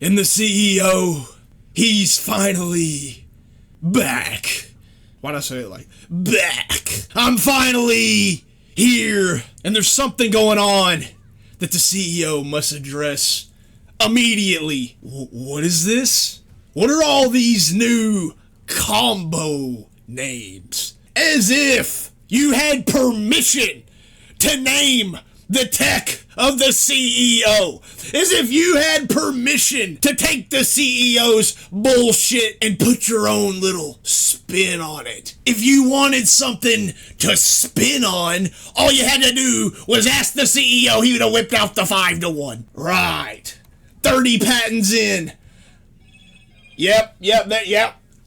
And the CEO, he's finally back. Why'd I say it like back? I'm finally here. And there's something going on that the CEO must address immediately. What is this? What are all these new combo names? As if you had permission to name the tech of the CEO. As if you had permission to take the CEO's bullshit and put your own little spin on it. If you wanted something to spin on, all you had to do was ask the CEO. He would have whipped out the 5-1. Right. 30 patents in. Yep.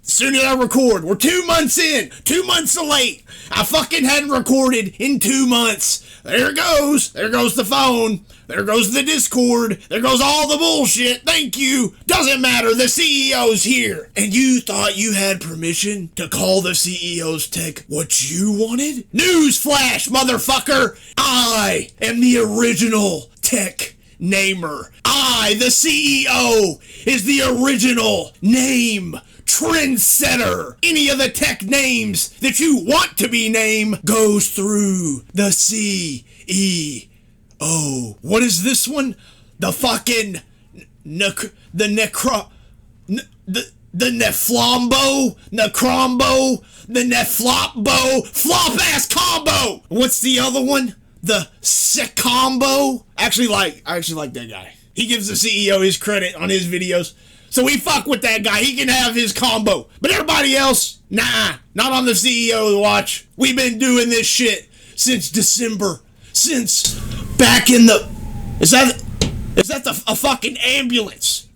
Soon as I record, we're 2 months in, 2 months late. I fucking hadn't recorded in 2 months. There it goes. There goes the phone. There goes the Discord. There goes all the bullshit. Thank you. Doesn't matter. The CEO's here. And you thought you had permission to call the CEO's tech what you wanted? Newsflash, motherfucker. I am the original tech namer. I, the CEO, is the original name trendsetter. Any of the tech names that you want to be named goes through the CEO. What is this one? The fucking the Neflombo, Necrombo, the Neflopbo, flop ass combo. What's the other one? The C.E.OMBO. I actually like that guy. He gives the CEO his credit on his videos. So we fuck with that guy. He can have his combo. But everybody else, nah, not on the CEO watch. We've been doing this shit since December. Since back in the... Is that a fucking ambulance?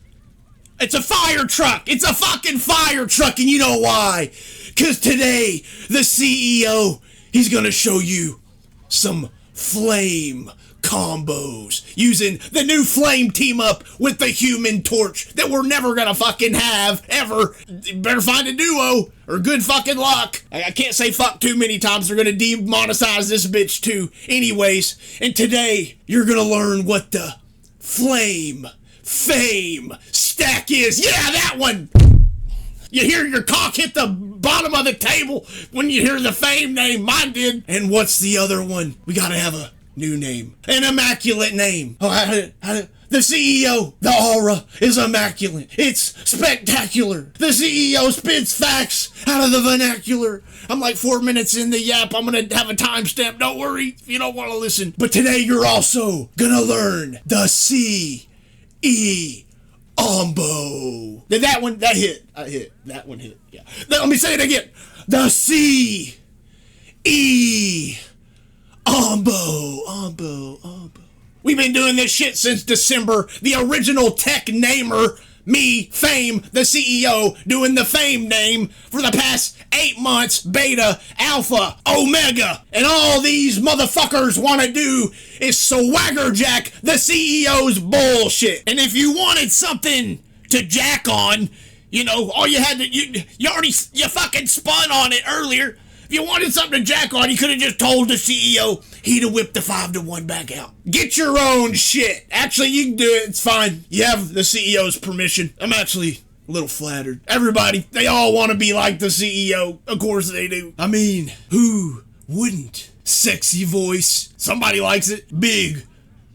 It's a fire truck. It's a fucking fire truck. And you know why? Because today, the CEO, he's going to show you some FFLAme combos using the new FFLAme team up with the Human Torch that we're never gonna fucking have ever. You better find a duo or good fucking luck. I can't say fuck too many times. They're gonna demonetize this bitch too. Anyways, and today you're gonna learn what the FFLAme stack is. Yeah, that one. You hear your cock hit the bottom of the table when you hear the FFAme name. Mine did. And what's the other one? We gotta have a new name. An immaculate name. The CEO, the aura is immaculate. It's spectacular. The CEO spits facts out of the vernacular. I'm like 4 minutes in the yap. I'm going to have a timestamp. Don't worry if you don't want to listen. But today you're also going to learn the C.E.OMBO. Did that one? That hit. I hit. That one hit. Yeah. Let me say it again. The C.E.OMBO. We've been doing this shit since December. The original tech namer, me, FFAme, the CEO, doing the FFAme name for the past 8 months, beta, alpha, omega. And all these motherfuckers want to do is swagger jack the CEO's bullshit. And if you wanted something to jack on, you know, all you had to, you fucking spun on it earlier. If you wanted something to jack on, you could have just told the CEO. He'd have whipped the 5-1 back out. Get your own shit. Actually, you can do it. It's fine. You have the CEO's permission. I'm actually a little flattered. Everybody, they all want to be like the CEO. Of course they do. I mean, who wouldn't? Sexy voice. Somebody likes it. Big,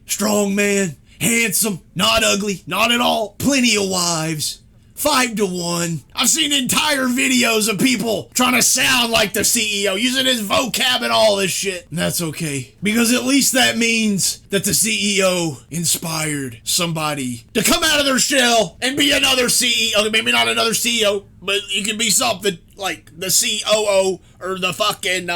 strong man. Handsome. Not ugly. Not at all. Plenty of wives. 5-1. I've seen entire videos of people trying to sound like the CEO, using his vocab and all this shit. And that's okay. Because at least that means that the CEO inspired somebody to come out of their shell and be another CEO. Maybe not another CEO, but you can be something like the COO or the fucking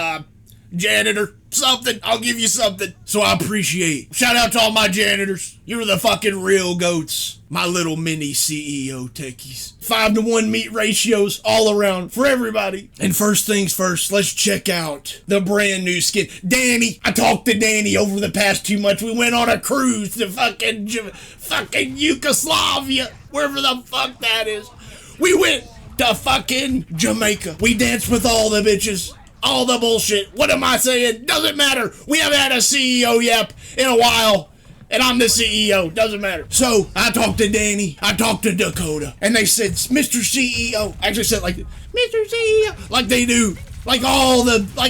janitor. Something. I'll give you something. So I appreciate. Shout out to all my janitors. You're the fucking real goats. My little mini CEO techies. 5-1 meat ratios all around for everybody. And first things first, let's check out the brand new skin. Danny. I talked to Danny over the past 2 months. We went on a cruise to fucking Yugoslavia. Wherever the fuck that is. We went to fucking Jamaica. We danced with all the bitches. All the bullshit. What am I saying? Doesn't matter. We haven't had a CEO yap in a while. and I'm the CEO. Doesn't matter. So I talked to Danny, I talked to Dakota, and they said, Mr. CEO. Actually said like, Mr. CEO, like they do, like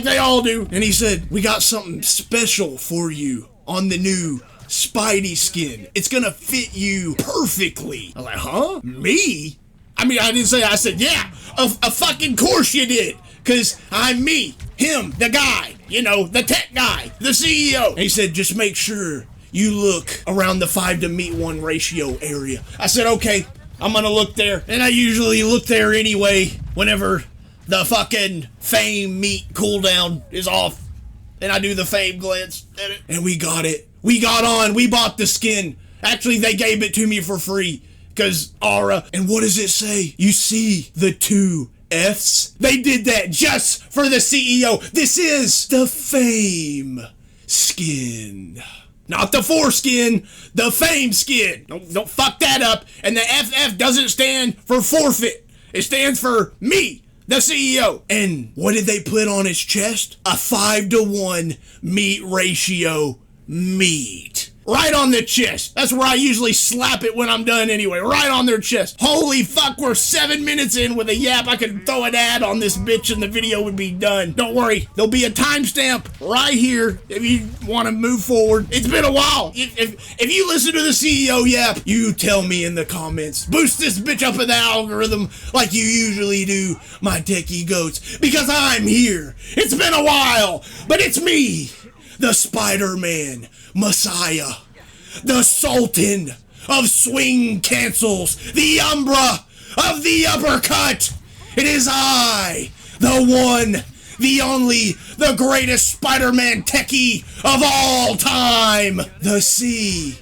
they all do. And he said, we got something special for you on the new Spidey skin. It's gonna fit you perfectly. I'm like, huh? Me? I mean, I didn't say, I said, yeah, a fucking course you did. Cause I'm me, him, the guy, you know, the tech guy, the CEO. And he said, just make sure you look around the 5-to-1 ratio area. I said, okay, I'm gonna look there. And I usually look there anyway whenever the fucking FFAme meat cooldown is off. And I do the FFAme glance at it. And we got it. We got on. We bought the skin. Actually, they gave it to me for free. Because Aura. And what does it say? You see the 2 F's? They did that just for the CEO. This is the FFAme skin. Not the foreskin, the FFAme skin. Don't fuck that up. And the FF doesn't stand for forfeit. It stands for me, the CEO. And what did they put on his chest? A 5-to-1 meat ratio meat. Right on the chest. That's where I usually slap it when I'm done anyway. Right on their chest. Holy fuck, we're 7 minutes in with a yap. I could throw an ad on this bitch and the video would be done. Don't worry. There'll be a timestamp right here if you want to move forward. It's been a while. If you listen to the CEO yap, you tell me in the comments. Boost this bitch up in the algorithm like you usually do, my techie goats. Because I'm here. It's been a while. But it's me, the Spider-Man Messiah, the Sultan of swing cancels, the Umbra of the uppercut. It is I, the one, the only, the greatest Spider-Man techie of all time, the C.E.O.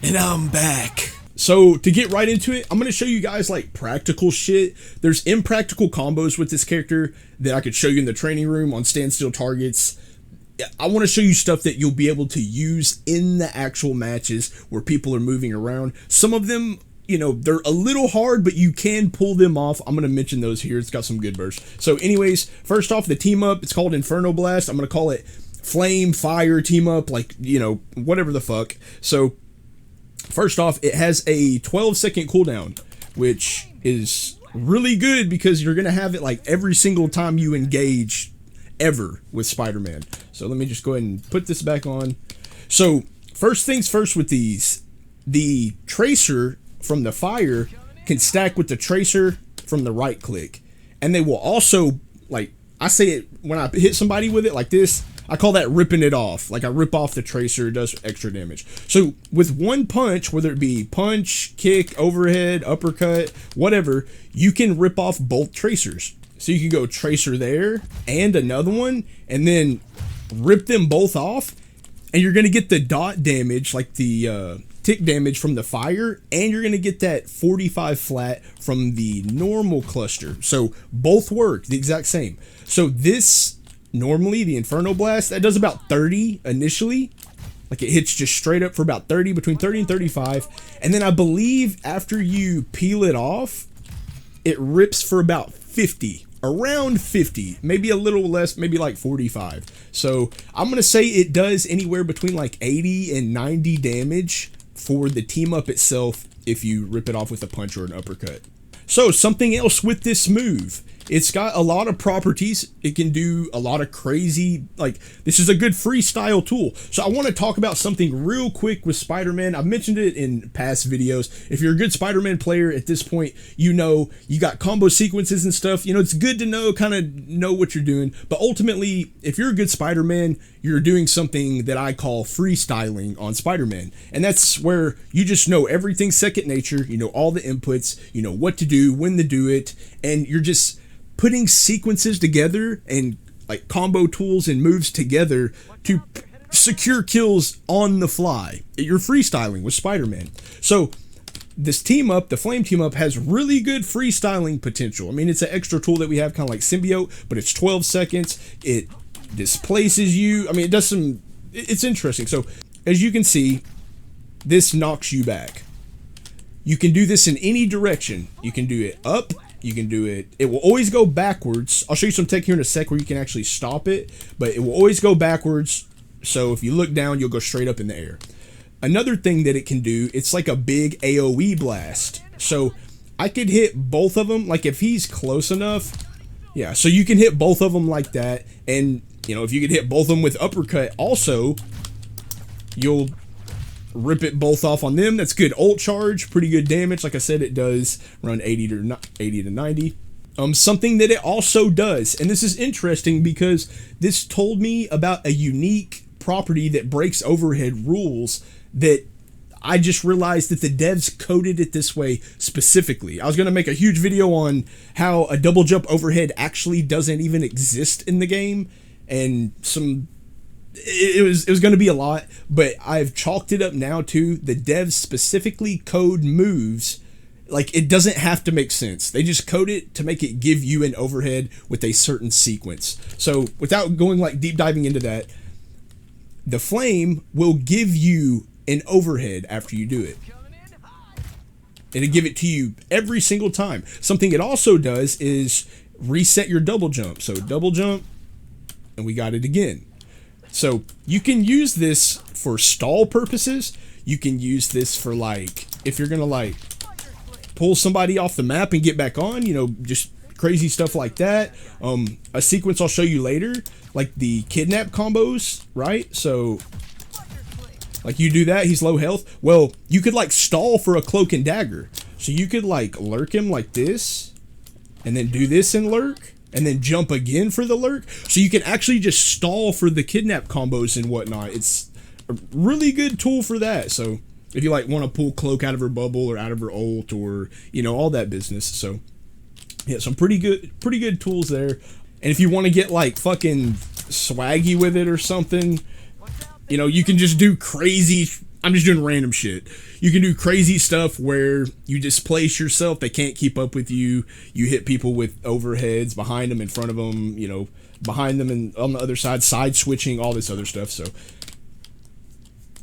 And I'm back. So to get right into it, I'm going to show you guys like practical shit. There's impractical combos with this character that I could show you in the training room on standstill targets. I want to show you stuff that you'll be able to use in the actual matches where people are moving around. Some of them, you know, they're a little hard, but you can pull them off. I'm going to mention those here. It's got some good bursts. So anyways, first off, the team up, it's called Inferno Blast. I'm going to call it Flame, Fire, Team Up, like, you know, whatever the fuck. So first off, it has a 12-second cooldown, which is really good because you're going to have it like every single time you engage ever with Spider-Man. So let me just go ahead and put this back on. So first things first with these, the tracer from the fire can stack with the tracer from the right click. And they will also, like, I say it when I hit somebody with it like this, I call that ripping it off. Like I rip off the tracer, it does extra damage. So with one punch, whether it be punch, kick, overhead, uppercut, whatever, you can rip off both tracers. So you can go tracer there and another one and then rip them both off. And you're going to get the dot damage, like the tick damage from the fire. And you're going to get that 45 flat from the normal cluster. So both work the exact same. So this... normally the Inferno Blast, that does about 30 initially. Like it hits just straight up for about 30, between 30 and 35. And then I believe after you peel it off, it rips for about 50. Around 50. Maybe a little less, maybe like 45. So I'm going to say it does anywhere between like 80 and 90 damage for the team up itself if you rip it off with a punch or an uppercut. So something else with this move. It's got a lot of properties. It can do a lot of crazy, like, this is a good freestyle tool. So I want to talk about something real quick with Spider-Man. I've mentioned it in past videos. If you're a good Spider-Man player at this point, you know, you got combo sequences and stuff. You know, it's good to know, kind of know what you're doing. But ultimately, if you're a good Spider-Man, you're doing something that I call freestyling on Spider-Man. And that's where you just know everything's second nature. You know all the inputs, you know what to do, when to do it, and you're just putting sequences together and like combo tools and moves together to secure kills on the fly. You're freestyling with Spider-Man. So this team up, the Flame team up, has really good freestyling potential. I mean, it's an extra tool that we have, kind of like Symbiote, but it's 12 seconds. It displaces you. I mean, it does some, it's interesting. So as you can see, this knocks you back. You can do this in any direction. You can do it up, You can do it. It will always go backwards. I'll show you some tech here in a sec where you can actually stop it, but it will always go backwards. So if you look down, you'll go straight up in the air. Another thing that it can do, it's like a big AoE blast. So I could hit both of them, like if he's close enough. Yeah, so you can hit both of them like that. And, you know, if you could hit both of them with uppercut also, you'll rip it both off on them. That's good ult charge, pretty good damage. Like I said, it does run 80 to 90. Something that it also does, and this is interesting because this told me about a unique property that breaks overhead rules that I just realized that the devs coded it this way specifically. I was going to make a huge video on how a double jump overhead actually doesn't even exist in the game, and it was going to be a lot, but I've chalked it up now to the devs specifically code moves. Like, it doesn't have to make sense. They just code it to make it give you an overhead with a certain sequence. So without going like deep diving into that, the flame will give you an overhead after you do it. It'll give it to you every single time. Something it also does is reset your double jump. So double jump, and we got it again. So you can use this for stall purposes. You can use this for, like, if you're gonna like pull somebody off the map and get back on, you know, just crazy stuff like that. A sequence I'll show you later, like the kidnap combos, right? So like you do that, he's low health. Well, you could like stall for a cloak and dagger. So you could like lurk him like this, and then do this and lurk, and then jump again for the lurk. So you can actually just stall for the kidnap combos and whatnot. It's a really good tool for that. So if you like want to pull cloak out of her bubble or out of her ult, or, you know, all that business. So yeah, some pretty good tools there. And if you want to get like fucking swaggy with it or something, you know, you can just do crazy. I'm just doing random shit. You can do crazy stuff where you displace yourself. They can't keep up with you. You hit people with overheads behind them, in front of them, you know, behind them and on the other side, side switching, all this other stuff. So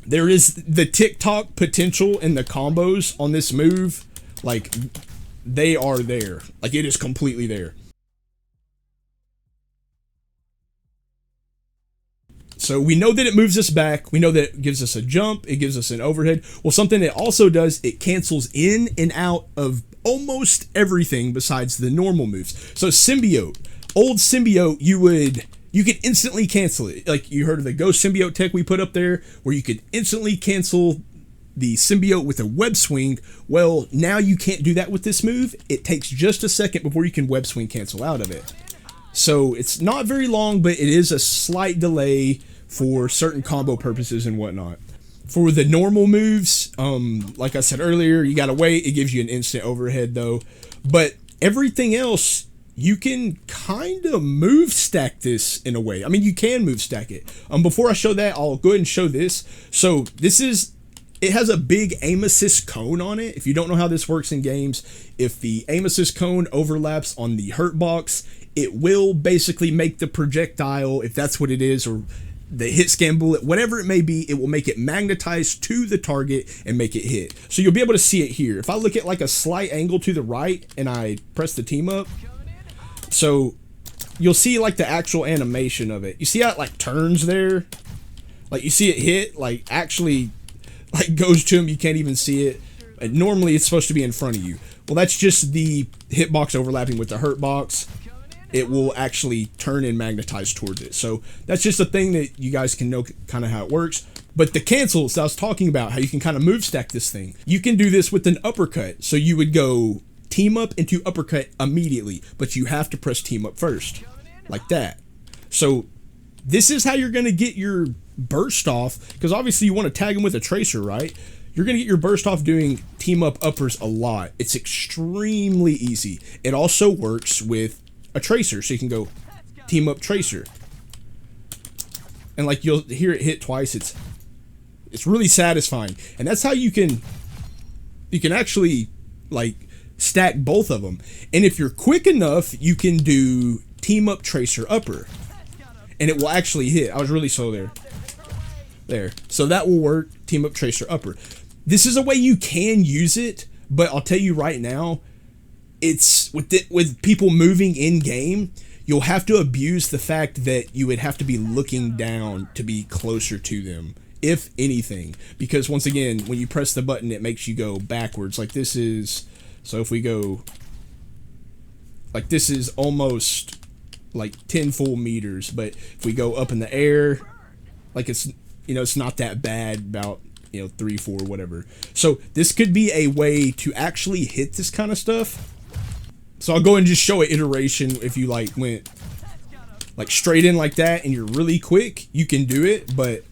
there is the TikTok potential in the combos on this move. Like, they are there. Like, it is completely there. So we know that it moves us back. We know that it gives us a jump. It gives us an overhead. Well, something it also does, it cancels in and out of almost everything besides the normal moves. So symbiote, old symbiote, you could instantly cancel it. Like, you heard of the ghost symbiote tech we put up there, where you could instantly cancel the symbiote with a web swing. Well, now you can't do that with this move. It takes just a second before you can web swing cancel out of it. So it's not very long, but it is a slight delay for certain combo purposes and whatnot. For the normal moves, like I said earlier, you gotta wait. It gives you an instant overhead though. But everything else, you can kind of move stack this in a way. I mean, you can move stack it. Before I show that, I'll go ahead and show this. So it has a big aim assist cone on it. If you don't know how this works in games, if the aim assist cone overlaps on the hurt box, it will basically make the projectile, if that's what it is, or the hit scan bullet, whatever it may be, it will make it magnetize to the target and make it hit. So you'll be able to see it here. If I look at like a slight angle to the right and I press the team up, so you'll see like the actual animation of it. You see how it like turns there? Like you see it hit, like actually like goes to him, you can't even see it. And normally it's supposed to be in front of you. Well, that's just the hitbox overlapping with the hurt box. It will actually turn and magnetize towards it. So that's just a thing that you guys can know kind of how it works. But the cancels I was talking about, how you can kind of move stack this thing. You can do this with an uppercut. So you would go team up into uppercut immediately, but you have to press team up first, like that. So this is how you're going to get your burst off, because obviously you want to tag him with a tracer, right? You're going to get your burst off doing team up uppers a lot. It's extremely easy. It also works with a tracer, so you can go team up tracer, and like you'll hear it hit twice. It's really satisfying, and that's how you can actually like stack both of them. And if you're quick enough, you can do team up tracer upper, and it will actually hit. I was really slow there. So that will work. Team up tracer upper. This is a way you can use it, but I'll tell you right now, it's with people moving in game, you'll have to abuse the fact that you would have to be looking down to be closer to them, if anything, because once again, when you press the button, it makes you go backwards. Like this is, so if we go, like this is almost like 10 full meters, but if we go up in the air, like it's, you know, it's not that bad, about, you know, 3, 4, whatever. So this could be a way to actually hit this kind of stuff. So I'll go and just show an iteration. If you like went like straight in like that and you're really quick, you can do it, but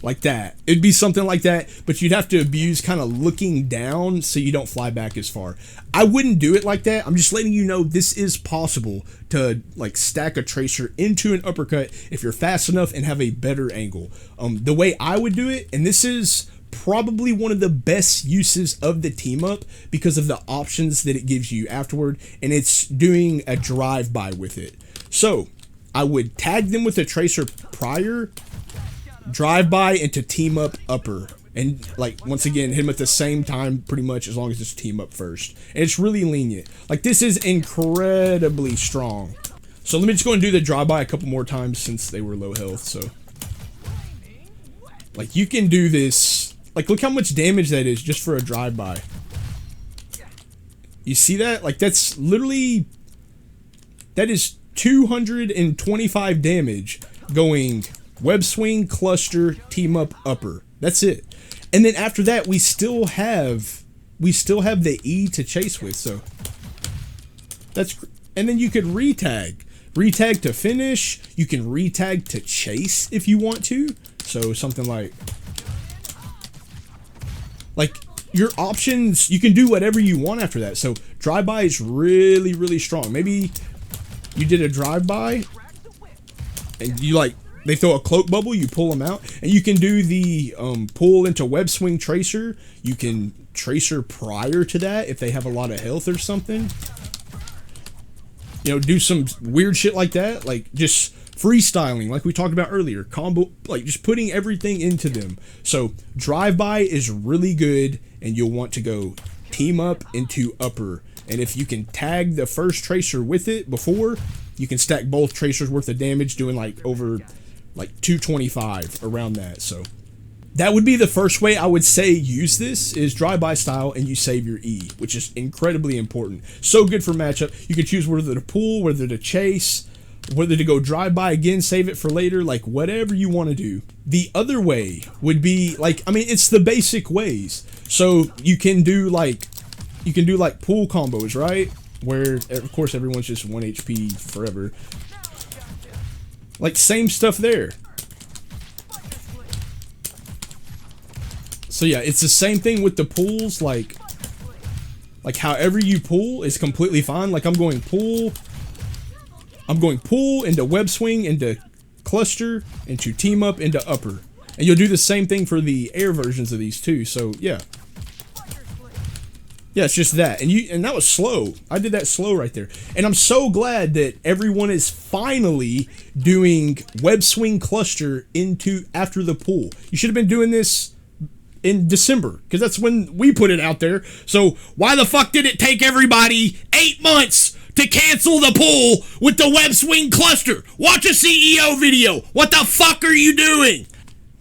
like that, it'd be something like that, but you'd have to abuse kind of looking down so you don't fly back as far. I wouldn't do it like that. I'm just letting you know this is possible to like stack a tracer into an uppercut if you're fast enough and have a better angle. The way I would do it, and this is probably one of the best uses of the team up because of the options that it gives you afterward, and it's doing a drive-by with it. So I would tag them with a tracer prior, drive-by into team up upper, and like once again hit them at the same time pretty much, as long as it's team up first, and it's really lenient. Like this is incredibly strong. So let me just go and do the drive-by a couple more times since they were low health. So like you can do this. Like, look how much damage that is just for a drive-by. You see that? Like, that's literally... That is 225 damage going web swing, cluster, team up, upper. That's it. And then after that, we still have the E to chase with, so... That's... And then you could retag. Retag to finish. You can retag to chase if you want to. So, something like your options, you can do whatever you want after that. So drive-by is really, really strong. Maybe you did a drive-by and you like, they throw a cloak bubble, you pull them out, and you can do the pull into web swing tracer. You can tracer prior to that if they have a lot of health or something. You know, do some weird shit like that, like just freestyling, like we talked about earlier, combo, like just putting everything into them. So drive-by is really good, and you'll want to go team up into upper, and if you can tag the first tracer with it before, you can stack both tracers worth of damage, doing like over like 225 around that. So that would be the first way I would say use this, is drive-by style, and you save your E, which is incredibly important. So good for matchup. You can choose whether to pull, whether to chase, whether to go drive-by again, save it for later, like whatever you want to do. The other way would be like, I mean, it's the basic ways. So you can do like pull combos, right? Where of course everyone's just 1 HP forever. Like same stuff there. So yeah, it's the same thing with the pulls, like however you pull is completely fine. Like I'm going pull into web swing, into cluster, into team up, into upper. And you'll do the same thing for the air versions of these too. So yeah. Yeah, it's just that. And that was slow. I did that slow right there. And I'm so glad that everyone is finally doing web swing cluster into after the pull. You should have been doing this in December, because that's when we put it out there. So why the fuck did it take everybody 8 months to cancel the pull with the web swing cluster? Watch a CEO video. What the fuck are you doing?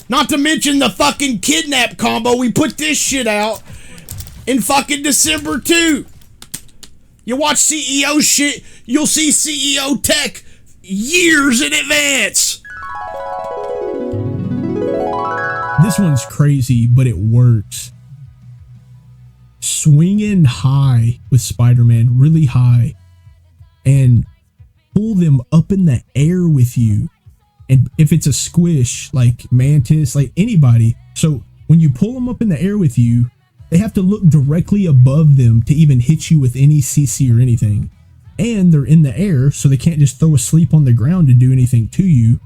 Not to mention the fucking kidnap combo. We put this shit out in fucking December too. You watch CEO shit, you'll see CEO tech years in advance. This one's crazy, but it works. Swinging high with Spider-Man, really high, and pull them up in the air with you. And if it's a squish, like Mantis, like anybody, so when you pull them up in the air with you, they have to look directly above them to even hit you with any CC or anything. And they're in the air, so they can't just throw asleep on the ground to do anything to you.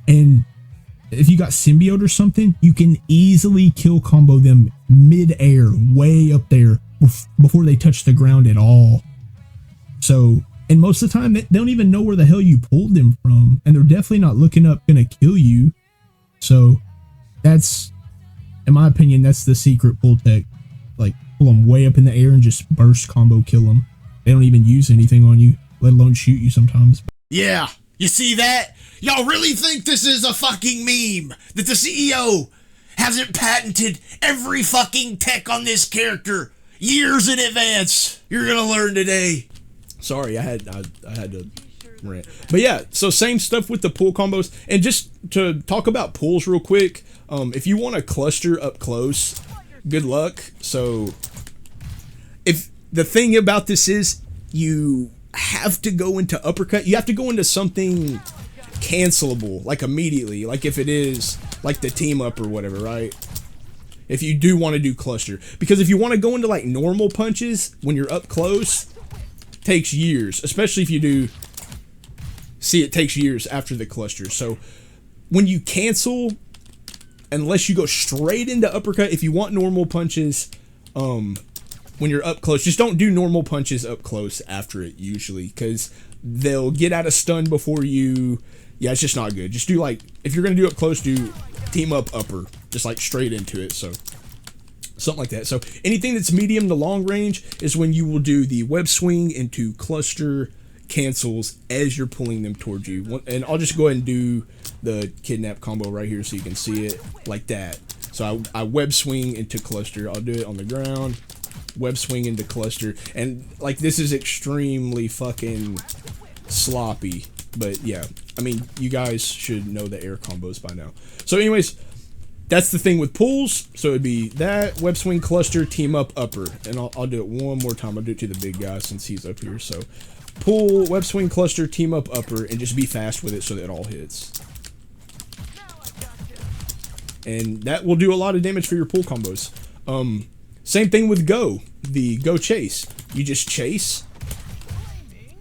And if you got symbiote or something, you can easily kill combo them mid-air, way up there, before they touch the ground at all. So, and most of the time, they don't even know where the hell you pulled them from, and they're definitely not looking up gonna kill you. So, that's, in my opinion, that's the secret pull tech. Like, pull them way up in the air and just burst combo kill them. They don't even use anything on you, let alone shoot you sometimes. Yeah, you see that? Y'all really think this is a fucking meme? That the CEO hasn't patented every fucking tech on this character years in advance? You're gonna learn today. Sorry, I had to rant. But yeah, so same stuff with the pull combos. And just to talk about pulls real quick, if you want to cluster up close, good luck. So if the thing about this is you have to go into uppercut, you have to go into something cancelable, like immediately, like if it is like the team up or whatever, right? If you do want to do cluster, because if you want to go into like normal punches when you're up close, takes years, especially if you do see it takes years after the cluster. So when you cancel, unless you go straight into uppercut, if you want normal punches when you're up close, just don't do normal punches up close after it usually, because they'll get out of stun before you. Yeah, it's just not good. Just do like, if you're gonna do up close, do team up upper, just like straight into it. So something like that. So anything that's medium to long range is when you will do the web swing into cluster cancels as you're pulling them towards you. And I'll just go ahead and do the kidnap combo right here so you can see it like that. So I web swing into cluster. I'll do it on the ground, web swing into cluster, and like this is extremely fucking sloppy, but yeah, I mean, you guys should know the air combos by now. So anyways, that's the thing with pulls. So it'd be that, web swing, cluster, team up, upper. And I'll do it one more time. I'll do it to the big guy since he's up here. So pull, web swing, cluster, team up, upper, and just be fast with it so that it all hits. And that will do a lot of damage for your pull combos. Same thing with go. The go chase. You just chase,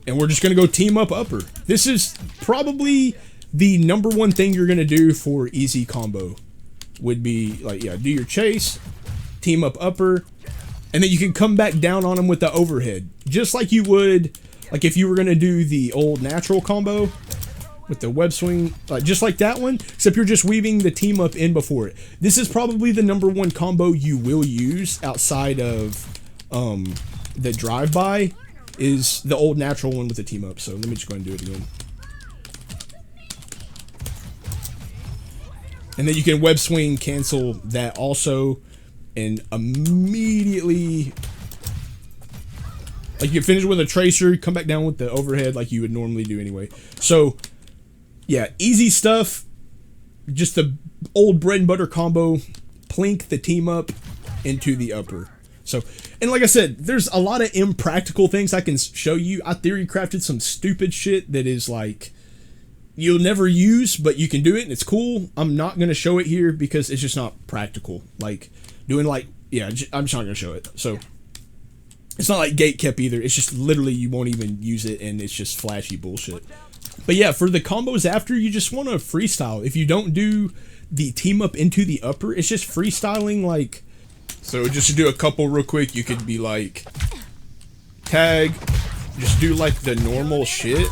and we're just going to go team up upper. This is probably the #1 thing you're going to do for easy combo. Would be like, yeah, do your chase, team up upper, and then you can come back down on them with the overhead. Just like you would, like if you were going to do the old natural combo with the web swing, just like that one, except you're just weaving the team up in before it. This is probably the #1 combo you will use outside of the drive-by, is the old natural one with the team up. So let me just go ahead and do it again. And then you can web swing cancel that also, and immediately, like you finish with a tracer, come back down with the overhead like you would normally do anyway. So yeah, easy stuff. Just the old bread and butter combo, plink the team up into the upper. So, and like I said, there's a lot of impractical things I can show you. I theory crafted some stupid shit that is like, you'll never use, but you can do it and it's cool. I'm not going to show it here because it's just not practical. Like doing like, yeah, I'm just not going to show it. So it's not like gate kept either. It's just literally you won't even use it and it's just flashy bullshit. But yeah, for the combos after, you just want to freestyle. If you don't do the team up into the upper, it's just freestyling. Like, so just to do a couple real quick, you could be like tag, just do like the normal shit.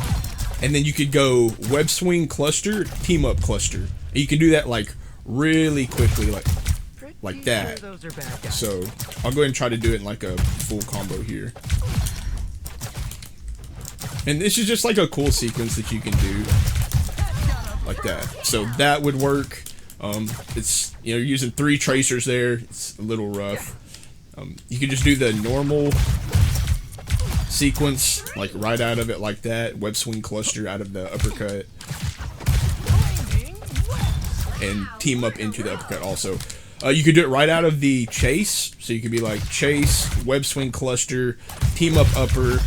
And then you could go web swing cluster, team up cluster. And you can do that like really quickly, like that. So I'll go ahead and try to do it in like a full combo here. And this is just like a cool sequence that you can do like that. So that would work. It's, you know, you're using 3 tracers there. It's a little rough. You can just do the normal sequence, like right out of it like that. Web swing cluster out of the uppercut. And team up into the uppercut also. You could do it right out of the chase. So you could be like chase, web swing cluster, team up upper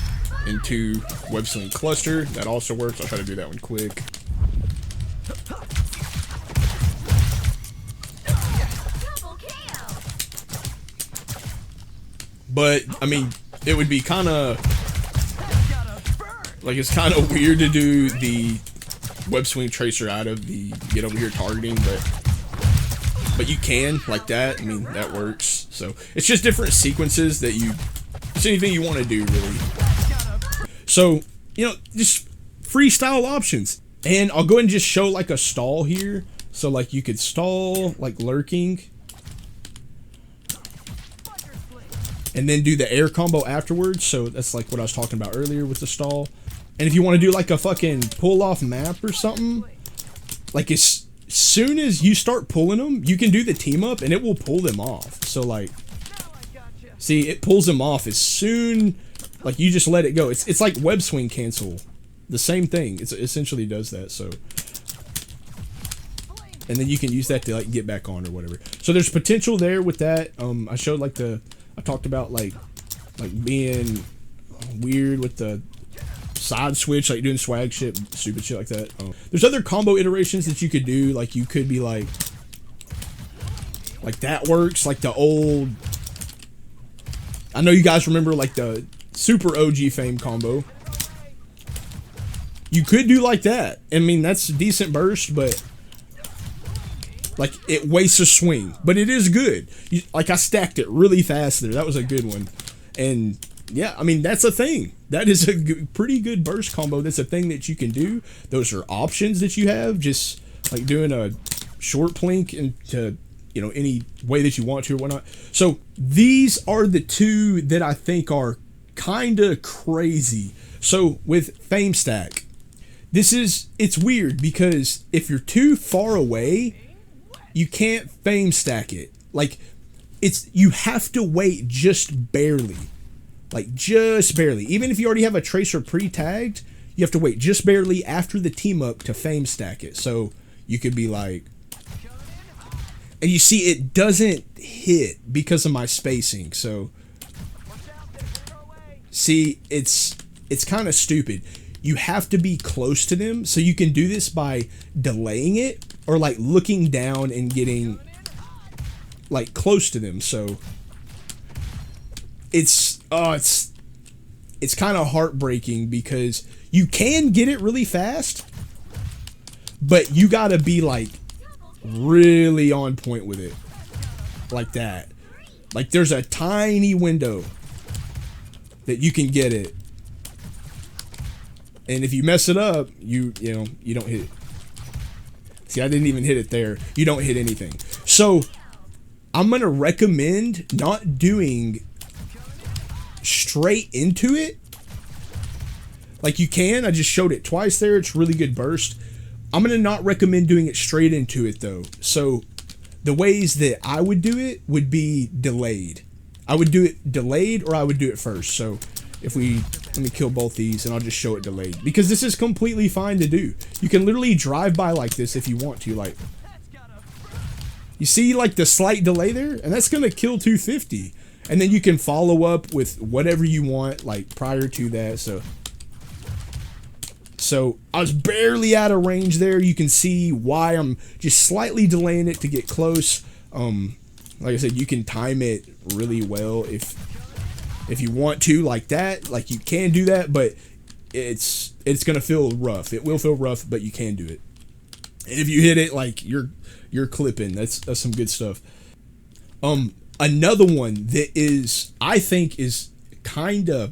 into web swing cluster. That also works. I'll try to do that one quick. But, I mean, it would be kind of, like, it's kind of weird to do the web swing tracer out of the get over here targeting, but you can, like that. I mean, that works. So, it's just different sequences that it's anything you want to do, really. So, you know, just freestyle options. And I'll go ahead and just show, like, a stall here. So, like, you could stall, like, lurking. and then do the air combo afterwards. So that's like what I was talking about earlier with the stall. And if you want to do like a fucking pull off map or something, like as soon as you start pulling them, you can do the team up and it will pull them off. So like, see, it pulls them off as soon, like you just let it go. It's like web swing cancel, the same thing. It essentially does that. So, and then you can use that to like get back on or whatever. So there's potential there with that. I showed like I talked about like being weird with the side switch, like doing swag shit, stupid shit like that. There's other combo iterations that you could do. Like you could be like that works. Like the old, I know you guys remember like the super OG Fame combo. You could do like that. I mean, that's a decent burst, but like it wastes a swing, but it is good. Like I stacked it really fast there. That was a good one. And yeah, I mean, that's a thing. That is a pretty good burst combo. That's a thing that you can do. Those are options that you have, just like doing a short plink into, you know, any way that you want to or whatnot. So these are the two that I think are kind of crazy. So with Fame Stack, it's weird because if you're too far away, you can't Fame Stack it. Like you have to wait just barely. Like just barely. Even if you already have a tracer pre-tagged, you have to wait just barely after the team up to Fame Stack it. So you could be like, and you see it doesn't hit because of my spacing. So see, it's kind of stupid. You have to be close to them. So you can do this by delaying it or like looking down and getting like close to them. So it's kind of heartbreaking because you can get it really fast, but you gotta be like really on point with it, like that. Like there's a tiny window that you can get it, and if you mess it up, you don't hit it. See, I didn't even hit it there. You don't hit anything. So I'm gonna recommend not doing straight into it. Like you can, I just showed it twice there. It's really good burst. I'm gonna not recommend doing it straight into it though. So the ways that I would do it would be delayed. I would do it delayed or I would do it first. So let me kill both these and I'll just show it delayed because this is completely fine to do. You can literally drive by like this if you want to. Like, you see like the slight delay there, and that's gonna kill 250. And then you can follow up with whatever you want like prior to that. So I was barely out of range there. You can see why I'm just slightly delaying it to get close. Like I said, you can time it really well if you want to, like that. Like you can do that, but it's gonna feel rough. It will feel rough, but you can do it. And if you hit it, like you're clipping. That's some good stuff. Another one that I think is kind of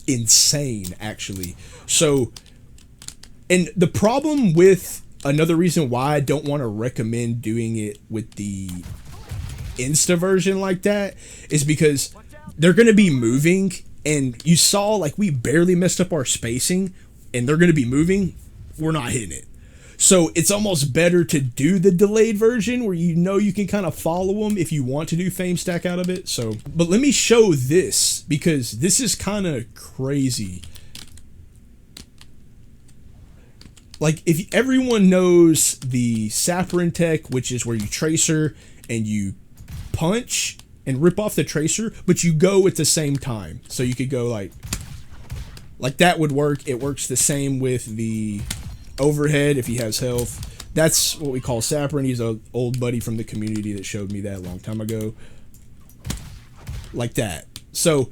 insane actually. So, and the problem with another reason why I don't want to recommend doing it with the insta version like that is because they're going to be moving, and you saw like we barely messed up our spacing and they're going to be moving. We're not hitting it. So it's almost better to do the delayed version where you can kind of follow them if you want to do Fame Stack out of it. So, but let me show this because this is kind of crazy. Like if everyone knows the Sapperin tech, which is where you tracer and you punch and rip off the tracer, but you go at the same time. So you could go like that would work. It works the same with the overhead if he has health. That's what we call Sapperin. He's an old buddy from the community that showed me that a long time ago. Like that. So,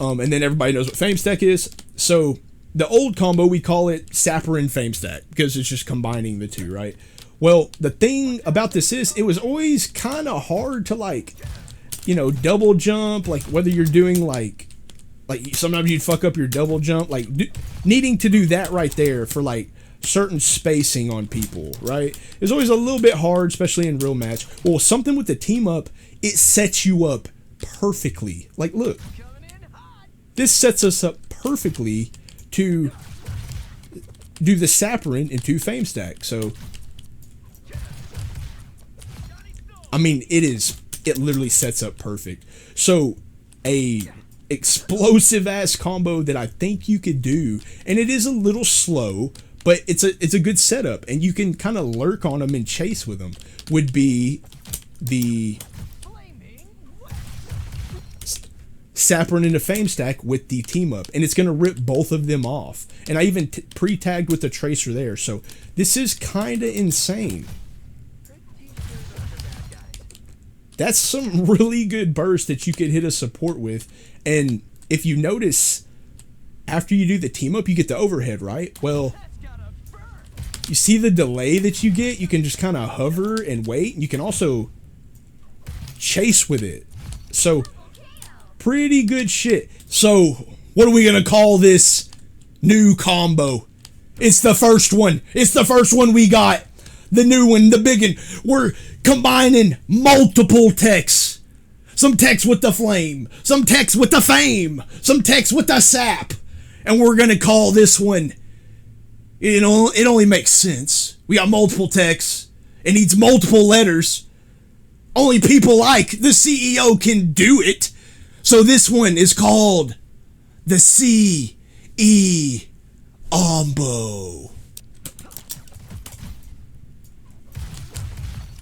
and then everybody knows what Fame Stack is. So the old combo, we call it Sapperin Fame Stack because it's just combining the two, right? Well, the thing about this is it was always kind of hard to like, double jump, like whether you're doing like sometimes you'd fuck up your double jump, like needing to do that right there for like certain spacing on people, right? It's always a little bit hard, especially in real match. Well, something with the team up, it sets you up perfectly. Like, look, this sets us up perfectly to do the Sapperin into Fame Stack. So, I mean, it literally sets up perfect. So, a explosive ass combo that I think you could do, and it is a little slow, but it's a good setup, and you can kind of lurk on them and chase with them, would be the Sapperin into Fame Stack with the team up, and it's going to rip both of them off. And I even pre-tagged with the Tracer there, so this is kind of insane. That's some really good burst that you could hit a support with. And if you notice, after you do the team up, you get the overhead, right? Well, you see the delay that you get? You can just kind of hover and wait. You can also chase with it. So, pretty good shit. So, what are we going to call this new combo? It's the first one. It's the first one we got. The new one, the big one. We're combining multiple techs. Some techs with the flame. Some techs with the fame. Some techs with the sap. And we're going to call this one, you know, it only makes sense. We got multiple techs. It needs multiple letters. Only people like the CEO can do it. So this one is called the C.E.OMBO.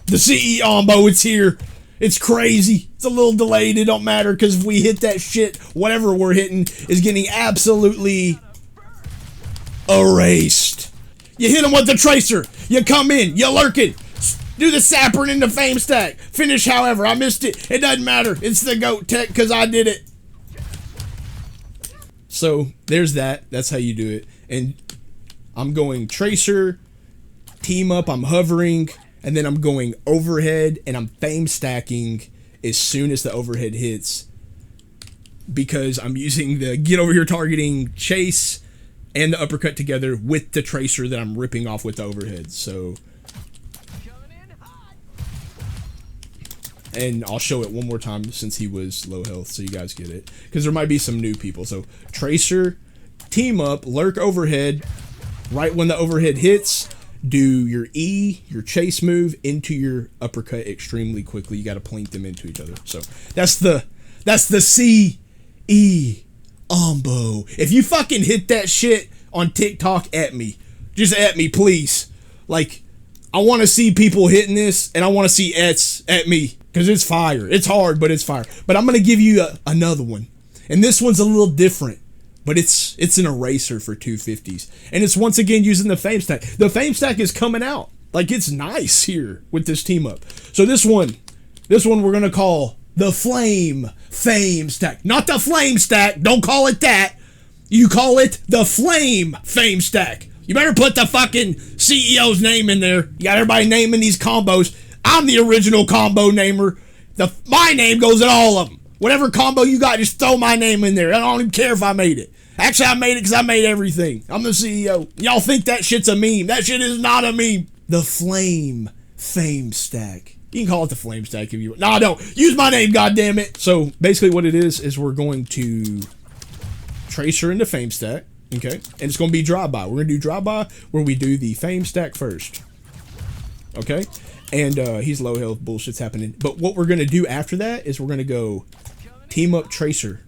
The C.E.OMBO, it's here. It's crazy. It's a little delayed. It don't matter, because if we hit that shit, whatever we're hitting is getting absolutely erased. You hit him with the Tracer. You come in. You lurk it. Do the Sapperin into Fame Stack. Finish however. I missed it. It doesn't matter. It's the GOAT tech because I did it. So there's that. That's how you do it. And I'm going Tracer, team up. I'm hovering. And then I'm going overhead. And I'm Fame Stacking as soon as the overhead hits. Because I'm using the get over here targeting chase and the uppercut together with the Tracer that I'm ripping off with the overhead. So... and I'll show it one more time since he was low health so you guys get it. Because there might be some new people. So, Tracer, team up, lurk overhead. Right when the overhead hits, do your E, your chase move, into your uppercut extremely quickly. You got to plink them into each other. So, that's the C.E.OMBO. If you fucking hit that shit on TikTok, at me. Just at me, please. Like, I want to see people hitting this, and I want to see ets at me. Because it's fire. It's hard, but it's fire. But I'm going to give you another one. And this one's a little different. But it's an eraser for 250s. And it's once again using the Fame Stack. The Fame Stack is coming out. Like, it's nice here with this team up. So this one we're going to call the Fame Stack. Not the Flame Stack. Don't call it that. You call it the Fame Stack. You better put the fucking CEO's name in there. You got everybody naming these combos. I'm the original combo namer. My name goes in all of them. Whatever combo you got, just throw my name in there. I don't even care if I made it. Actually, I made it because I made everything. I'm the CEO. Y'all think that shit's a meme. That shit is not a meme. The Fame Stack. You can call it the Flame Stack if you want. No, don't. Use my name, goddammit. So, basically what it is we're going to Tracer into Fame Stack. Okay? And it's going to be drive-by. We're going to do drive-by where we do the Fame Stack first. Okay? And he's low health, bullshit's happening. But what we're going to do after that is we're going to go team up Tracer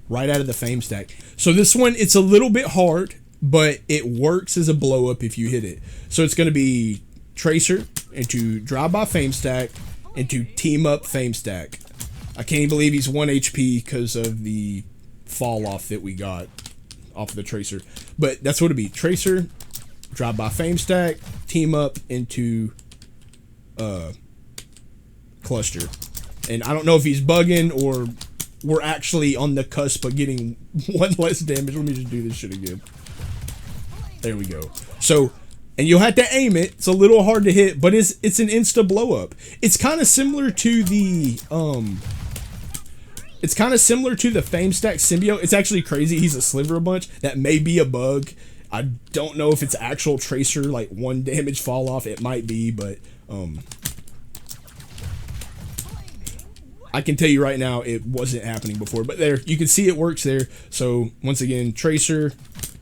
right out of the Fame Stack. So this one, it's a little bit hard, but it works as a blow up if you hit it. So it's going to be Tracer into drive-by Fame Stack into team up Fame Stack. I can't believe he's 1 HP because of the fall off that we got off of the Tracer. But that's what it'd be. Tracer, drive-by Fame Stack, team up into... cluster. And I don't know if he's bugging or we're actually on the cusp of getting one less damage. Let me just do this shit again. There we go. So, and you'll have to aim it. It's a little hard to hit, but it's an insta blow up. It's kind of similar to the Fame Stack symbiote. It's actually crazy. He's a sliver a bunch. That may be a bug. I don't know if it's actual Tracer, like 1 damage fall off. It might be, but I can tell you right now, it wasn't happening before. But there, you can see it works there. So once again, tracer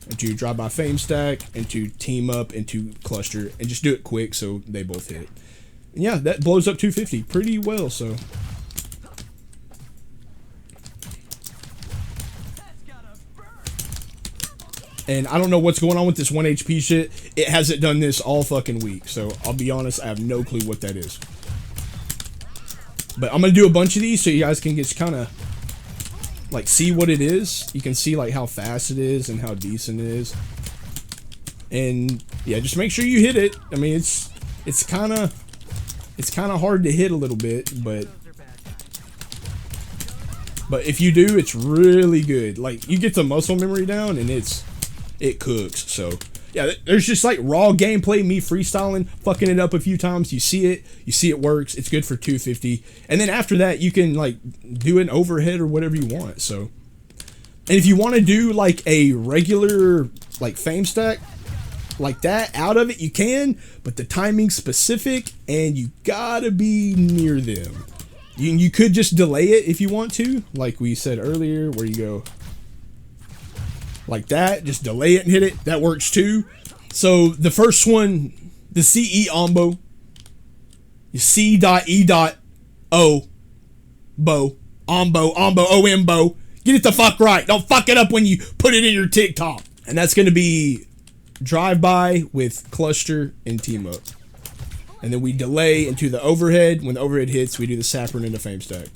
into drive-by fame stack, into team up, into cluster, and just do it quick so they both hit. And yeah, that blows up 250 pretty well. So. And I don't know what's going on with this 1 HP shit. It hasn't done this all fucking week. So I'll be honest, I have no clue what that is. But I'm going to do a bunch of these so you guys can just kind of like see what it is. You can see like how fast it is and how decent it is. And yeah, just make sure you hit it. I mean, it's kind of hard to hit a little bit, but if you do, it's really good. Like you get the muscle memory down and it cooks. So yeah, there's just like raw gameplay, me freestyling, fucking it up a few times. You see it works. It's good for 250. And then after that, you can like do an overhead or whatever you want. So, and if you want to do like a regular like fame stack like that out of it, you can, but the timing's specific and you gotta be near them. You could just delay it if you want to, like we said earlier, where you go like that, just delay it and hit it. That works too. So the first one, the C.E.OMBO, C.E.O. Bo, OMBO. Get it the fuck right. Don't fuck it up when you put it in your TikTok. And that's going to be drive-by with cluster and team up. And then we delay into the overhead. When the overhead hits, we do the sapper into fame stack.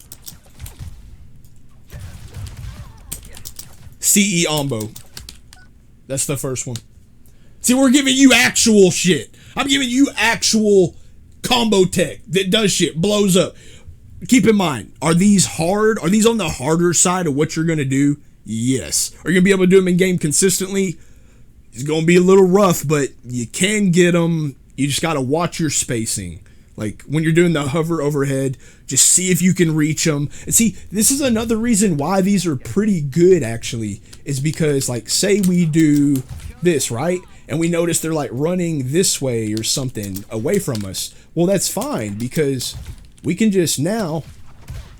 C.E.OMBO. That's the first one. See, we're giving you actual shit. I'm giving you actual combo tech that does shit, blows up. Keep in mind, are these hard? Are these on the harder side of what you're going to do? Yes. Are you going to be able to do them in game consistently? It's going to be a little rough, but you can get them. You just got to watch your spacing. Like when you're doing the hover overhead, just see if you can reach them. And see, this is another reason why these are pretty good actually, is because like say we do this, right? And we notice they're like running this way or something away from us. Well, that's fine because we can just now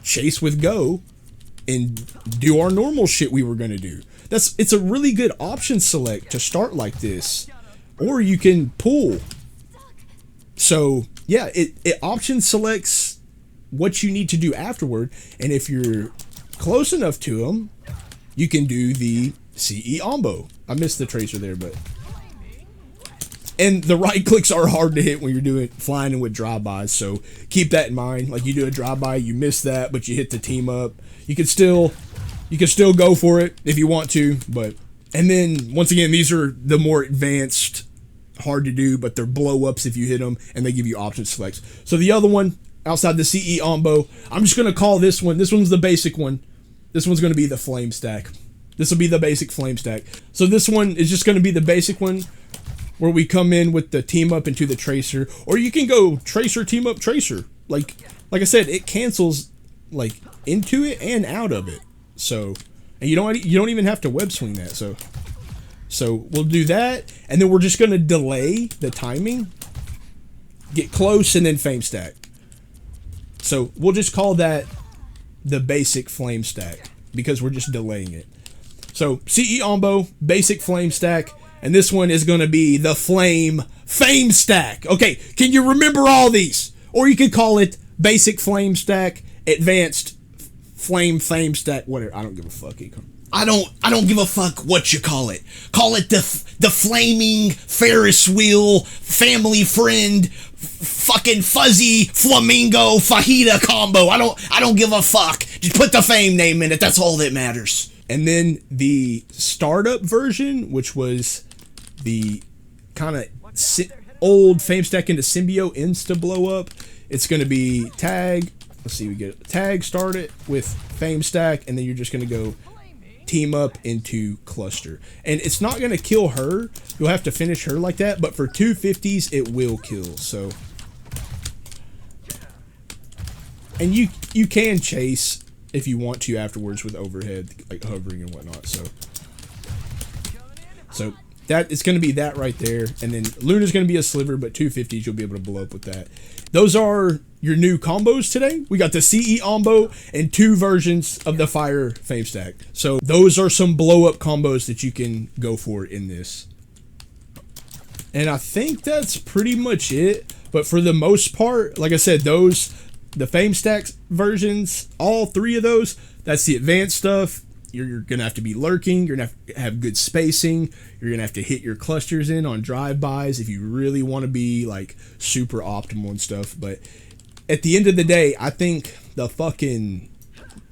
chase with go and do our normal shit we were going to do. It's a really good option select to start like this. Or you can pull. So yeah, it option selects what you need to do afterward, and if you're close enough to them, you can do the C.E.OMBO. I missed the tracer there, but and the right clicks are hard to hit when you're doing flying with drive-bys, so keep that in mind. Like you do a drive-by, you miss that, but you hit the team up. You can still go for it if you want to, but and then once again, these are the more advanced. Hard to do, but they're blow ups if you hit them, and they give you option selects. So the other one outside the C.E.OMBO, I'm just gonna call this one. This one's the basic one. This one's gonna be the flame stack. This will be the basic flame stack. So this one is just gonna be the basic one, where we come in with the team up into the tracer, or you can go tracer team up tracer. Like I said, it cancels like into it and out of it. So and you don't even have to web swing that. So we'll do that, and then we're just going to delay the timing, get close, and then fame stack. So we'll just call that the basic flame stack because we're just delaying it. So C.E.OMBO, basic flame stack, and this one is going to be the fame stack. Okay, can you remember all these? Or you could call it basic flame stack, advanced fame stack, whatever. I don't give a fuck. I don't give a fuck what you call it. Call it the flaming Ferris wheel family friend fucking fuzzy flamingo fajita combo. I don't give a fuck. Just put the fame name in it. That's all that matters. And then the startup version, which was the kind of old fame stack into Symbio insta blow up. It's going to be tag. Let's see, we get tag started with fame stack, and then you're just going to go team up into cluster, and it's not going to kill her. You'll have to finish her like that, but for 250s it will kill. So, and you can chase if you want to afterwards with overhead, like hovering and whatnot. So that it's going to be that right there, and then Luna's going to be a sliver, but 250s you'll be able to blow up with that. Those are your new combos today. We got the C.E.OMBO and 2 versions of the fire fame stack. So those are some blow up combos that you can go for in this. And I think that's pretty much it. But for the most part, like I said, the fame stacks versions, all 3 of those, that's the advanced stuff. You're going to have to be lurking. You're going to have good spacing. You're going to have to hit your clusters in on drive-bys if you really want to be like super optimal and stuff. But at the end of the day, I think the fucking,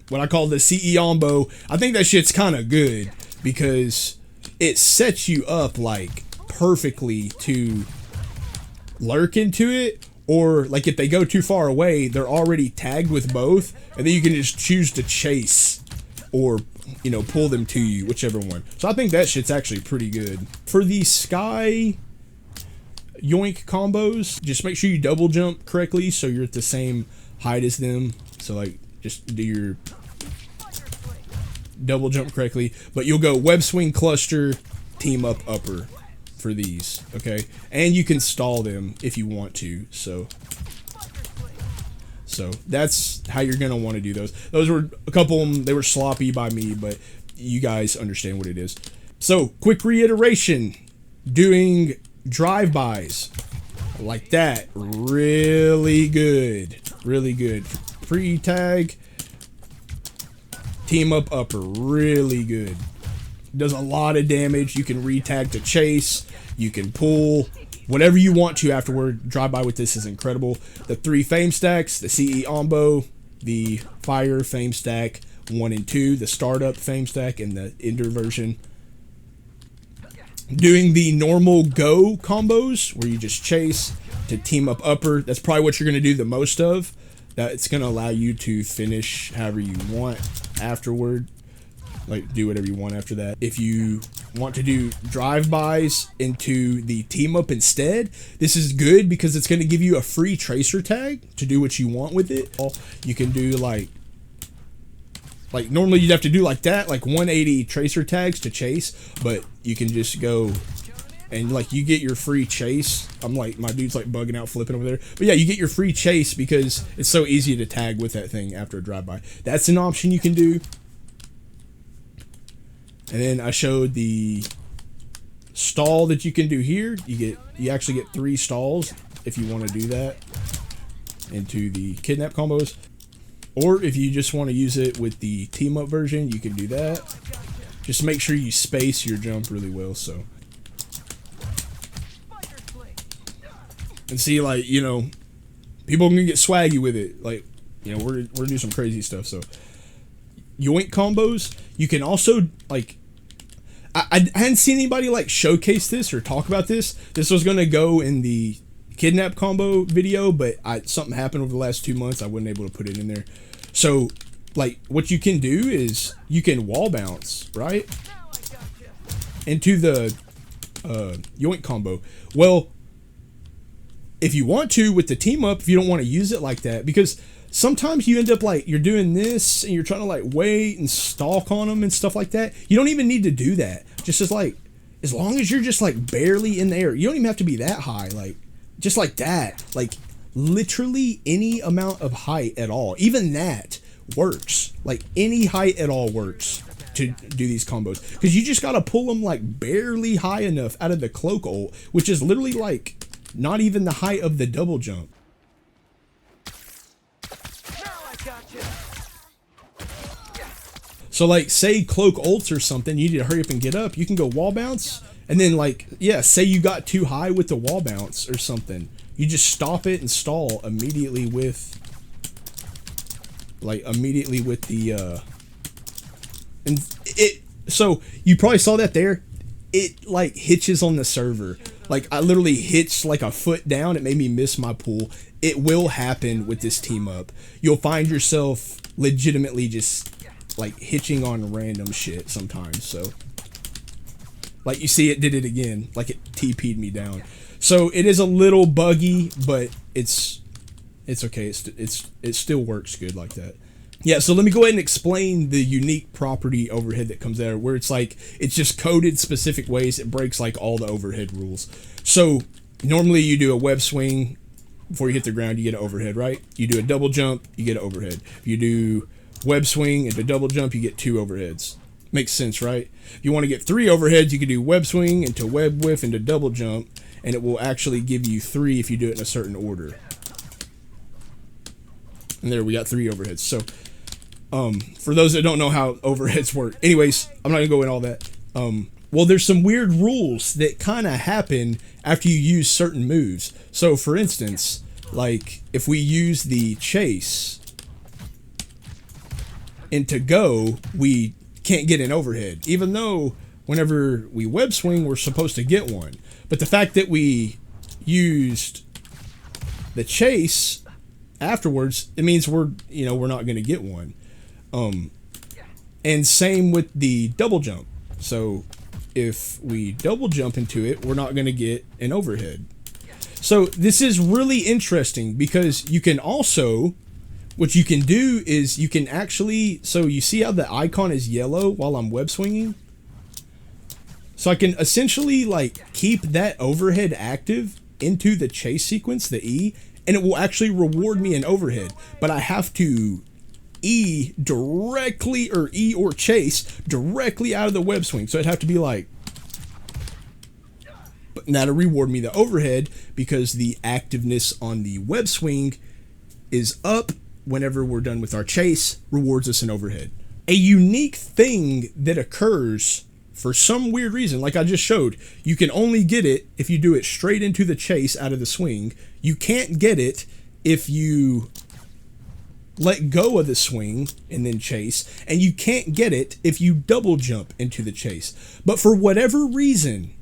what I call the C.E.OMBO, I think that shit's kind of good because it sets you up like perfectly to lurk into it, or like if they go too far away, they're already tagged with both, and then you can just choose to chase or, you know, pull them to you, whichever one. So I think that shit's actually pretty good. For the sky yoink combos, just make sure you double jump correctly so you're at the same height as them. So like just do your double jump correctly, but you'll go web swing cluster, team up upper for these, okay? And you can stall them if you want to. So that's how you're gonna want to do those. Those were a couple of them, they were sloppy by me, but you guys understand what it is. So quick reiteration, doing drive-bys like that, really good, really good. Free tag, team up upper, really good. Does a lot of damage. You can retag to chase, you can pull, whatever you want to afterward. Drive-by with this is incredible. The 3 fame stacks, the C.E.OMBO, the fire fame stack 1 and 2, the startup fame stack, and the ender version. Doing the normal go combos where you just chase to team up upper, that's probably what you're going to do the most of. It's going to allow you to finish however you want afterward. Like, do whatever you want after that. If you want to do drive-bys into the team up instead, this is good because it's going to give you a free tracer tag to do what you want with it. You can do like normally you'd have to do like that, like 180 tracer tags to chase, but you can just go and like you get your free chase. I'm like, my dude's like bugging out, flipping over there. But yeah, you get your free chase because it's so easy to tag with that thing after a drive-by. That's an option you can do. And then I showed the stall that you can do here. You actually get 3 stalls if you want to do that into the kidnap combos. Or if you just want to use it with the team up version, you can do that. Just make sure you space your jump really well. So, and see, like, you know, people can get swaggy with it. Like, you know, we're gonna do some crazy stuff. So yoink combos, you can also like, I hadn't seen anybody like showcase this or talk about this. This was gonna go in the kidnap combo video, but something happened over the last 2 months. I wasn't able to put it in there. So like what you can do is you can wall bounce right into the yoink combo. Well, if you want to with the team up, if you don't want to use it like that, because sometimes you end up like you're doing this and you're trying to like wait and stalk on them and stuff like that. You don't even need to do that. Just as long as you're just like barely in the air, you don't even have to be that high. Like just like that, like literally any amount of height at all, even that works. Like any height at all works to do these combos, because you just got to pull them like barely high enough out of the cloak ult, which is literally like not even the height of the double jump. So like say cloak ults or something, you need to hurry up and get up, you can go wall bounce, and then like, yeah, say you got too high with the wall bounce or something, you just stop it and stall immediately with the and it, so you probably saw that there, it like hitches on the server. Like I literally hitched like a foot down, it made me miss my pool. It will happen with this team up. You'll find yourself legitimately just like hitching on random shit sometimes. So like you see, it did it again, like it TP'd me down. So it is a little buggy, but it's okay. It still works good like that. Yeah, so let me go ahead and explain the unique property overhead that comes there, where it's like it's just coded specific ways. It breaks like all the overhead rules. So normally you do a web swing before you hit the ground, you get an overhead, right? You do a double jump, you get an overhead. If you do web swing into double jump, you get 2 overheads. Makes sense, right? If you want to get 3 overheads, you can do web swing into web whiff into double jump, and it will actually give you 3 if you do it in a certain order. And there we got 3 overheads. So for those that don't know how overheads work, anyways, I'm not gonna go in all that. Well, there's some weird rules that kind of happen after you use certain moves. So for instance, like if we use the chase into go, we can't get an overhead, even though whenever we web swing, we're supposed to get one. But the fact that we used the chase afterwards, it means we're not going to get one. And same with the double jump. So if we double jump into it, we're not going to get an overhead. So this is really interesting because you can also, what you can do is you can actually, so you see how the icon is yellow while I'm web swinging? So I can essentially like keep that overhead active into the chase sequence, the E, and it will actually reward me an overhead. But I have to E directly, or E or chase directly out of the web swing. So it'd have to be like, but that'll reward me the overhead because the activeness on the web swing is up. Whenever we're done with our chase, rewards us an overhead. A unique thing that occurs for some weird reason, like I just showed, you can only get it if you do it straight into the chase out of the swing. You can't get it if you let go of the swing and then chase, and you can't get it if you double jump into the chase. But for whatever reason,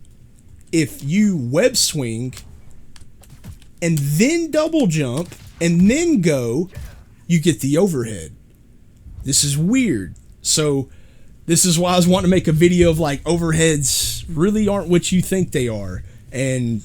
if you web swing and then double jump and then go, you get the overhead. This is weird. So this is why I was wanting to make a video of like overheads really aren't what you think they are. And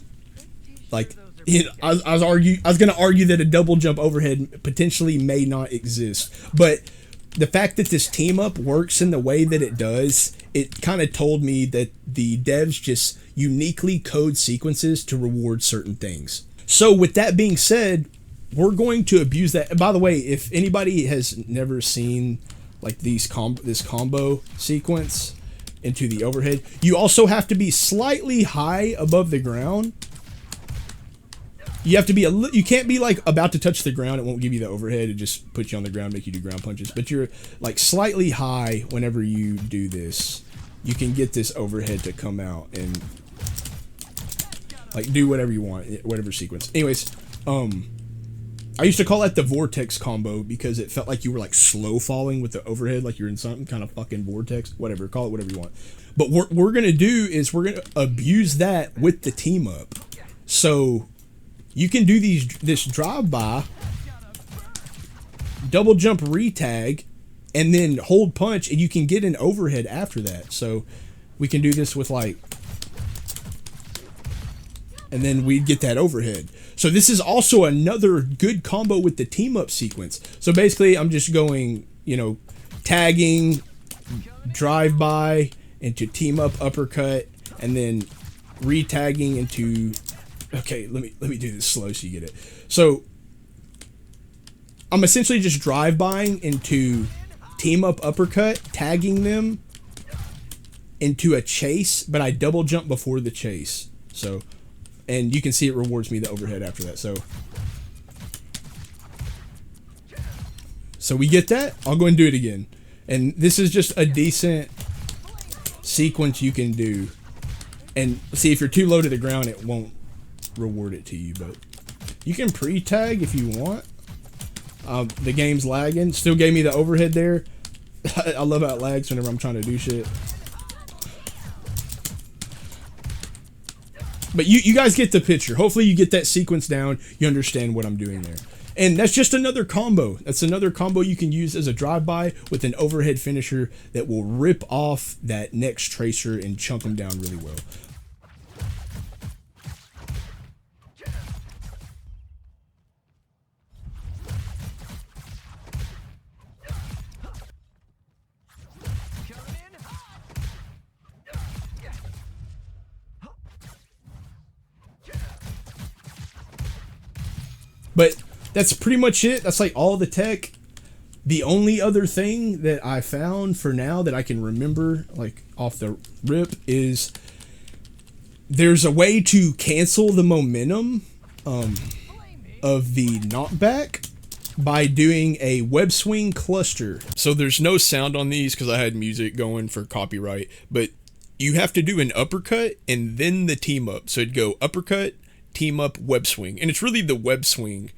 like, I was going to argue that a double jump overhead potentially may not exist. But the fact that this team up works in the way that it does, it kind of told me that the devs just uniquely code sequences to reward certain things. So with that being said, we're going to abuse that. And by the way, if anybody has never seen like this combo sequence into the overhead, you also have to be slightly high above the ground. You have to be you can't be like about to touch the ground. It won't give you the overhead. It just puts you on the ground, make you do ground punches. But you're like slightly high whenever you do this. You can get this overhead to come out and like do whatever you want, whatever sequence. Anyways, I used to call that the vortex combo because it felt like you were like slow falling with the overhead, like you're in some kind of fucking vortex. Whatever, call it whatever you want. But what we're gonna do is we're gonna abuse that with the team up. So you can do this drive-by, double jump retag, and then hold punch, and you can get an overhead after that. So we can do this with like, and then we'd get that overhead. So this is also another good combo with the team up sequence. So basically I'm just going, tagging, drive by into team up uppercut, and then retagging into, okay, let me do this slow so you get it. So I'm essentially just drive buying into team up uppercut, tagging them into a chase, but I double jump before the chase. So, and you can see it rewards me the overhead after that. So we get that. I'll go and do it again. And this is just a decent sequence you can do. And see, if you're too low to the ground, it won't reward it to you. But you can pre-tag if you want. The game's lagging. Still gave me the overhead there. I love how it lags whenever I'm trying to do shit. But you guys get the picture. Hopefully you get that sequence down. You understand what I'm doing there. And that's just another combo. That's another combo you can use as a drive-by with an overhead finisher that will rip off that next tracer and chunk him down really well. But that's pretty much it. That's like all the tech. The only other thing that I found for now that I can remember, like off the rip, is there's a way to cancel the momentum of the knockback by doing a web swing cluster. So there's no sound on these because I had music going for copyright, but you have to do an uppercut and then the team up. So it'd go uppercut, team up, web swing, and it's really the web swing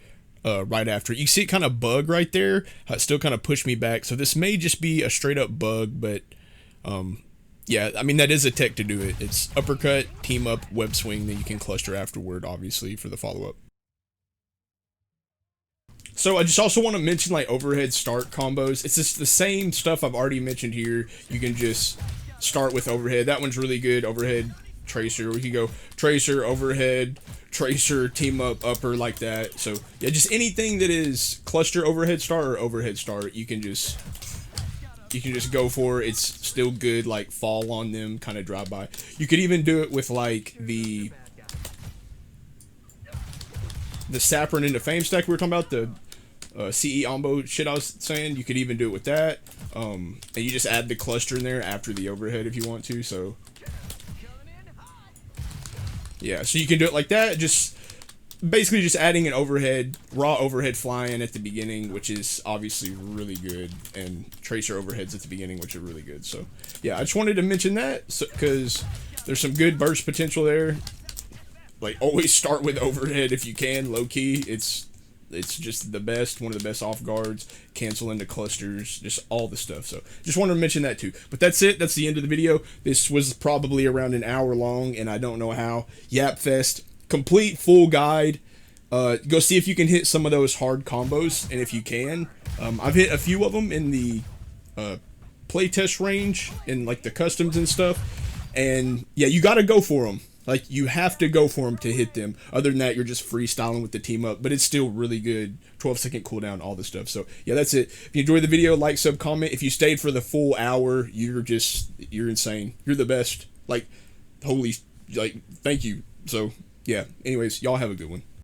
right after. You see it kind of bug right there. It still kind of pushed me back. So this may just be a straight up bug, but yeah, I mean, that is a tech to do it. It's uppercut, team up, web swing, then you can cluster afterward, obviously, for the follow-up. So I just also want to mention like overhead start combos. It's just the same stuff I've already mentioned here. You can just start with overhead. That one's really good. Overhead tracer. We can go tracer, overhead, tracer, team up, upper, like that. So yeah, just anything that is cluster overhead start or overhead start, you can just go for. It's still good, like fall on them, kind of drive by. You could even do it with like the Sapperin into Fame stack we were talking about, the C.E.OMBO shit I was saying. You could even do it with that, and you just add the cluster in there after the overhead if you want to. So yeah, so you can do it like that, just basically just adding an overhead, raw overhead flying at the beginning, which is obviously really good, and tracer overheads at the beginning, which are really good. So yeah, I just wanted to mention that because there's some good burst potential there. Like, always start with overhead if you can, low key. It's just the best, one of the best off guards, cancel into clusters, just all the stuff. So just wanted to mention that too. But that's it. That's the end of the video. This was probably around an hour long, and I don't know how. Yapfest, complete full guide. Go see if you can hit some of those hard combos, and if you can, I've hit a few of them in the playtest range, in like the customs and stuff. And yeah, you got to go for them. Like, you have to go for them to hit them. Other than that, you're just freestyling with the team up. But it's still really good. 12-second cooldown, all this stuff. So, yeah, that's it. If you enjoyed the video, like, sub, comment. If you stayed for the full hour, you're insane. You're the best. Like, holy, like, thank you. So, yeah. Anyways, y'all have a good one.